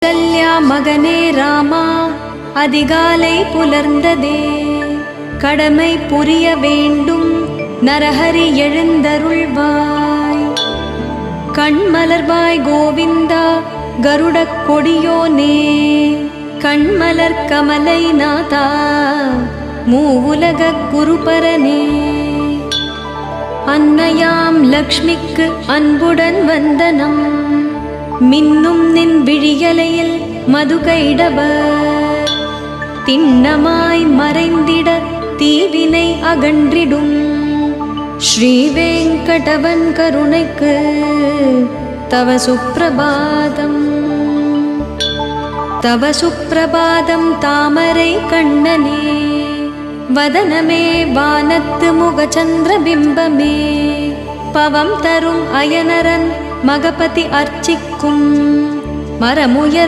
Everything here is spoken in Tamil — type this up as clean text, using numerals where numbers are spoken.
கல்யா மகனே ராமா, அதிகாலை புலர்ந்ததே, கடமை புரிய வேண்டும் நரஹரி எழுந்தருள்வாய். கண்மலர்வாய் கோவிந்தா கருடக் கொடியோனே, கண்மலர் கமலை நாதா மூவுலக குருபரனே. அன்னையாம் லக்ஷ்மிக்கு அன்புடன் வந்தனம், மின்னும் நின் விழியலையில் மதுகைடவர். திண்ணமாய் மறைந்திட தீவினை அகன்றிடும் ஸ்ரீவேங்கடவன் கருணைக்கு தவ சுப்பிரபாதம். தவ சுப்பிரபாதம் தாமரை கண்ணனே, வதனமே வானத்து முகச்சந்திர பிம்பமே. பவம் தரும் அயனரன் மகபதி அர்ச்சிக்கும் மரமுயர்